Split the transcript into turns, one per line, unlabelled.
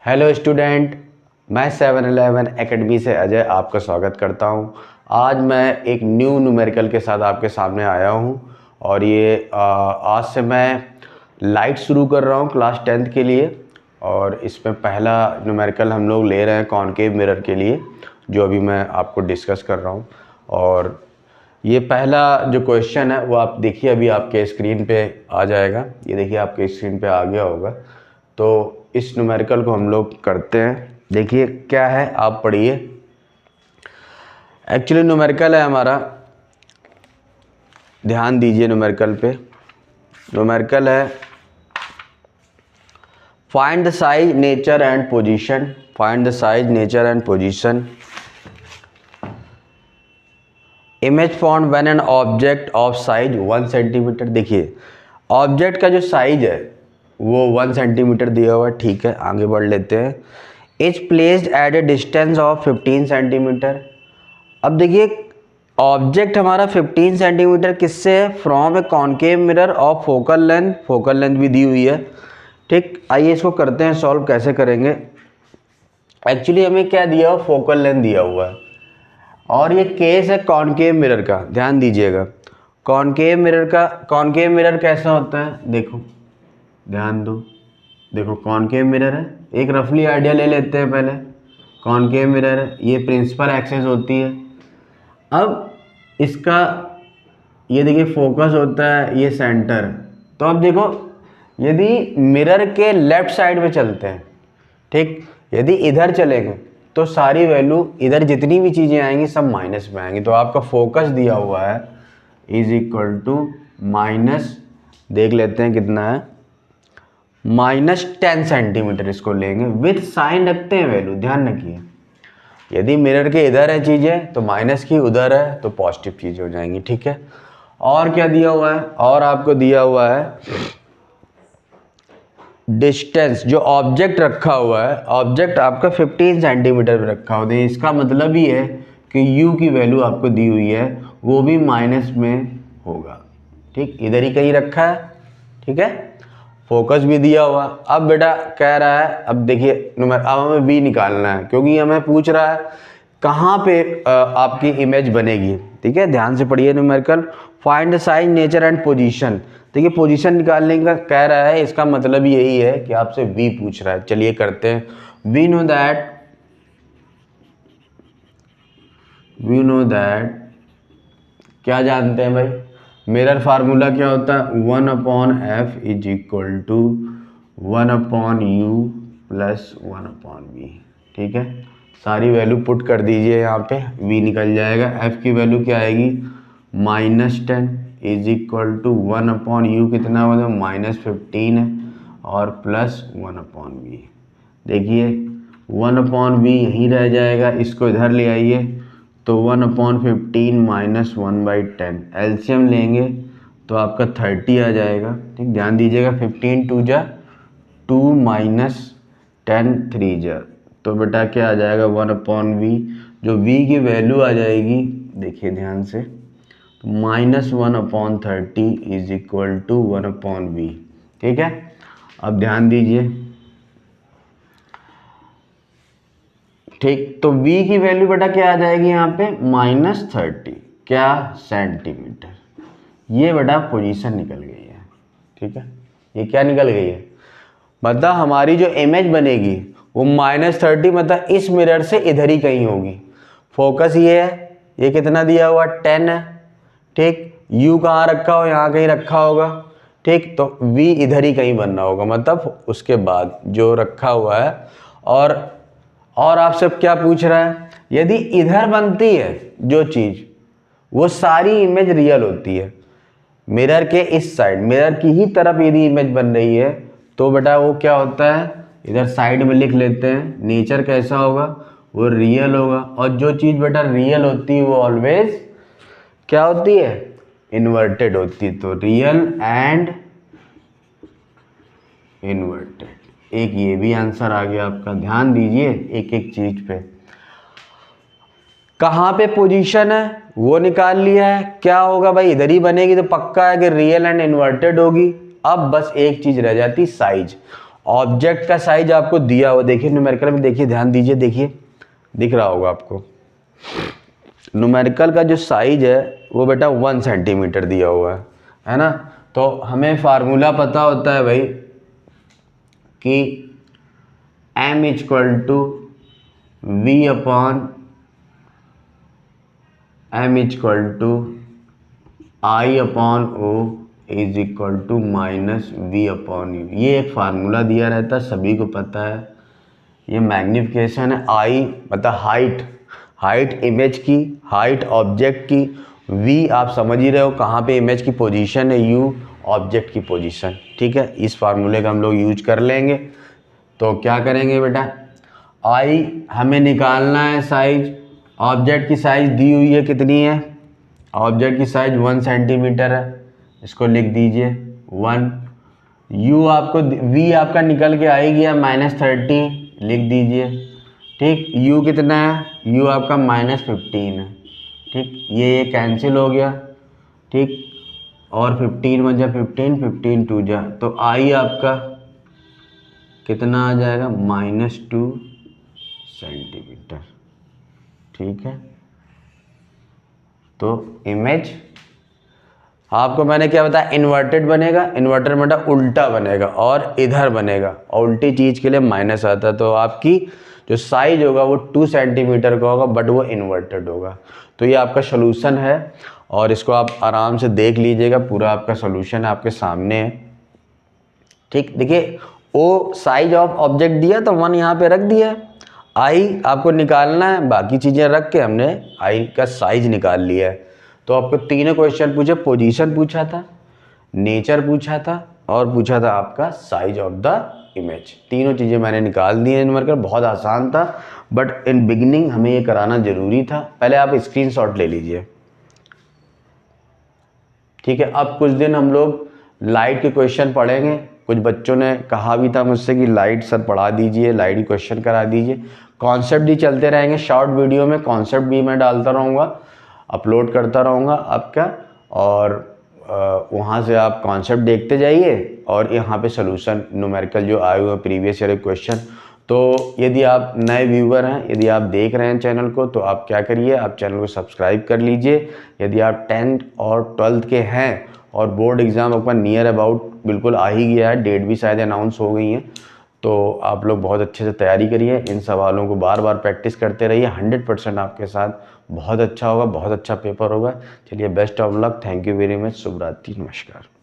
Hello student, मैं 711 academy से अजय आपका स्वागत करता हूं। आज मैं एक न्यू न्यूमेरिकल के साथ आपके सामने आया हूं और ये आज से मैं लाइट शुरू कर रहा हूं क्लास 10th के लिए। और इसमें पहला न्यूमेरिकल हम लोग ले रहे हैं कॉनकेव मिरर के लिए, जो अभी मैं आपको डिस्कस कर रहा हूं। और ये पहला जो क्वेश्चन है वो आप देखिए, अभी आपके स्क्रीन पे आ जाएगा। ये देखिए आपके स्क्रीन पे आ गया होगा। तो इस न्यूमेरिकल को हम लोग करते हैं। देखिए क्या है, आप पढ़िए। एक्चुअली न्यूमेरिकल है हमारा, ध्यान दीजिए न्यूमेरिकल पे। न्यूमेरिकल है find the size nature and position. Find the size nature and position image found when an object of size 1 centimetre. देखिए ऑब्जेक्ट का जो साइज है वो 1 सेंटीमीटर दिया हुआ है, ठीक है। आगे बढ़ लेते हैं। Is placed at A distance of 15 centimetre. अब देखिए ऑब्जेक्ट हमारा 15 सेंटीमीटर किससे है? From A concave mirror of focal length. Focal length भी दी हुई है, ठीक। आइए इसको करते हैं सॉल्व। कैसे करेंगे? एक्चुअली हमें क्या दिया हुआ? फोकल लेंथ दिया हुआ है और ये केस है कॉनकेव मिरर का। ध्यान दीजिएगा, कॉनकेव मिरर कैसा होता है? देखो ध्यान दो, देखो कॉनकेव मिरर है। एक रफली आइडिया ले लेते हैं पहले। कॉनकेव मिरर है, ये प्रिंसिपल एक्सिस होती है। अब इसका ये देखिए फोकस होता है, ये सेंटर। तो अब देखो यदि मिरर के लेफ्ट साइड में चलते हैं, ठीक, यदि इधर चलेंगे तो सारी वैल्यू इधर जितनी भी चीज़ें आएंगी सब माइनस में आएंगी। तो आपका फोकस दिया हुआ है इज इक्वल टू माइनस, देख लेते हैं कितना है, -10 सेंटीमीटर। इसको लेंगे विथ साइन रखते हैं वैल्यू, ध्यान रखिए। यदि मिरर के इधर है चीज़ें तो माइनस की, उधर है तो पॉजिटिव चीज़ें हो जाएंगी, ठीक है। और क्या दिया हुआ है? और आपको दिया हुआ है डिस्टेंस, जो ऑब्जेक्ट रखा हुआ है, ऑब्जेक्ट आपका 15 सेंटीमीटर में रखा हुआ है। इसका मतलब ही है कि u की वैल्यू आपको दी हुई है वो भी माइनस में होगा, ठीक। इधर ही कहीं रखा है, ठीक है। फोकस भी दिया हुआ। अब बेटा कह रहा है, अब देखिए अब हमें v निकालना है, क्योंकि हमें पूछ रहा है कहाँ पे आपकी इमेज बनेगी, ठीक है। ध्यान से पढ़िए numerical. Find the size nature and position. देखिए पोजीशन निकालने का कह रहा है, इसका मतलब यही है कि आपसे v पूछ रहा है। चलिए करते हैं। वी नो दैट क्या जानते हैं भाई? मिरर फार्मूला क्या होता है? 1/f is equal to 1/u plus 1/v, ठीक है। सारी वैल्यू पुट कर दीजिए यहाँ पे, v निकल जाएगा। f की वैल्यू क्या आएगी? -10 इज इक्वल टू 1/u, कितना होगा? -15 है, और प्लस 1/v। देखिए 1/v यहीं रह जाएगा, इसको इधर ले आइए तो 1/15 माइनस 1/10, एलसीएम लेंगे तो आपका 30 आ जाएगा, ठीक। ध्यान दीजिएगा 15 2 जा 2 माइनस 10 3 जा, तो बेटा क्या आ जाएगा? 1/v। जो v की वैल्यू आ जाएगी, देखिए ध्यान से, तो -1/30 इज इक्वल टू 1/v, ठीक है। अब ध्यान दीजिए, ठीक। तो v की वैल्यू बेटा क्या आ जाएगी यहाँ पे? -30 क्या सेंटीमीटर। ये बेटा पोजीशन निकल गई है, ठीक है। ये क्या निकल गई है? मतलब हमारी जो इमेज बनेगी वो -30, मतलब इस मिरर से इधर ही कहीं होगी। फोकस ये है, ये कितना दिया हुआ? 10 है, ठीक। u कहाँ रखा हो? यहाँ कहीं रखा होगा, ठीक। तो v इधर ही कहीं बनना होगा, मतलब उसके बाद जो रखा हुआ है। और आपसे क्या पूछ रहा है? यदि इधर बनती है जो चीज़, वो सारी इमेज रियल होती है। मिरर के इस साइड, मिरर की ही तरफ यदि इमेज बन रही है तो बेटा वो क्या होता है? इधर साइड में लिख लेते हैं, नेचर कैसा होगा? वो रियल होगा। और जो चीज़ बेटा रियल होती है वो ऑलवेज क्या होती है? इन्वर्टेड होती है। तो रियल एंड इन्वर्टेड, एक ये भी आंसर आ गया आपका। ध्यान दीजिए एक एक चीज पे। कहाँ पे पोजीशन है वो निकाल लिया है। क्या होगा भाई? इधर ही बनेगी तो पक्का है कि रियल एंड इन्वर्टेड होगी। अब बस एक चीज रह जाती, साइज। ऑब्जेक्ट का साइज आपको दिया हुआ, देखिए न्यूमेरिकल में, देखिए ध्यान दीजिए, देखिए दिख रहा होगा आपको, न्यूमेरिकल का जो साइज है वो बेटा 1 सेंटीमीटर दिया हुआ है ना। तो हमें फार्मूला पता होता है भाई कि m equal to v upon m equal to I upon o is equal to minus v upon u. ये एक फार्मूला दिया रहता है, सभी को पता है। ये मैग्निफिकेशन है, आई मतलब हाइट इमेज की, हाइट ऑब्जेक्ट की, वी आप समझ ही रहे हो कहाँ पे इमेज की पोजीशन है, यू ऑब्जेक्ट की पोजीशन। ठीक है, इस फार्मूले का हम लोग यूज कर लेंगे। तो क्या करेंगे बेटा, आई हमें निकालना है साइज, ऑब्जेक्ट की साइज दी हुई है, कितनी है, ऑब्जेक्ट की साइज 1 सेंटीमीटर है, इसको लिख दीजिए 1। यू आपको, वी आपका निकल के आ ही गया -30, लिख दीजिए। ठीक, यू कितना है, यू आपका -15 है। ठीक, ये कैंसिल हो गया। ठीक, और 15 × 15, 15 2 जा, तो आई आपका कितना आ जाएगा, -2 सेंटीमीटर। ठीक है, तो इमेज आपको मैंने क्या बताया, इन्वर्टेड बनेगा, इन्वर्टेड मतलब उल्टा बनेगा और इधर बनेगा, और उल्टी चीज़ के लिए माइनस आता है। तो आपकी जो साइज होगा वो 2 सेंटीमीटर का होगा, बट वो इन्वर्टेड होगा। तो ये आपका सोल्यूशन है, और इसको आप आराम से देख लीजिएगा, पूरा आपका सोल्यूशन आपके सामने है। ठीक, देखिए ओ साइज ऑफ ऑब्जेक्ट दिया तो 1 यहाँ पे रख दिया है, आई आपको निकालना है, बाकी चीज़ें रख के हमने आई का साइज निकाल लिया है। तो आपको तीनों क्वेश्चन पूछे, पोजीशन पूछा था, नेचर पूछा था, और पूछा था आपका साइज ऑफ द इमेज। तीनों चीज़ें मैंने निकाल दी हैं न्यूमेरिकल, बहुत आसान था, बट इन बिगिनिंग हमें ये कराना ज़रूरी था। पहले आप स्क्रीनशॉट ले लीजिए। ठीक है, अब कुछ दिन हम लोग लाइट के क्वेश्चन पढ़ेंगे। कुछ बच्चों ने कहा भी था मुझसे कि लाइट सर पढ़ा दीजिए, लाइट के क्वेश्चन करा दीजिए। कॉन्सेप्ट भी चलते रहेंगे, शॉर्ट वीडियो में कॉन्सेप्ट भी मैं डालता रहूँगा, अपलोड करता रहूँगा आपका, और वहाँ से आप कॉन्सेप्ट देखते जाइए, और यहाँ पे सोल्यूशन न्यूमेरिकल जो आए हुए प्रीवियस ईयर क्वेश्चन। तो यदि आप नए व्यूवर हैं, यदि आप देख रहे हैं चैनल को, तो आप क्या करिए, आप चैनल को सब्सक्राइब कर लीजिए। यदि आप 10th और 12th के हैं और बोर्ड एग्ज़ाम आपका नियर अबाउट बिल्कुल आ ही गया है, डेट भी शायद अनाउंस हो गई है, तो आप लोग बहुत अच्छे से तैयारी करिए, इन सवालों को बार बार प्रैक्टिस करते रहिए। 100% आपके साथ बहुत अच्छा होगा, बहुत अच्छा पेपर होगा। चलिए, best of luck, thank you very much, शुभ रात्रि, नमस्कार।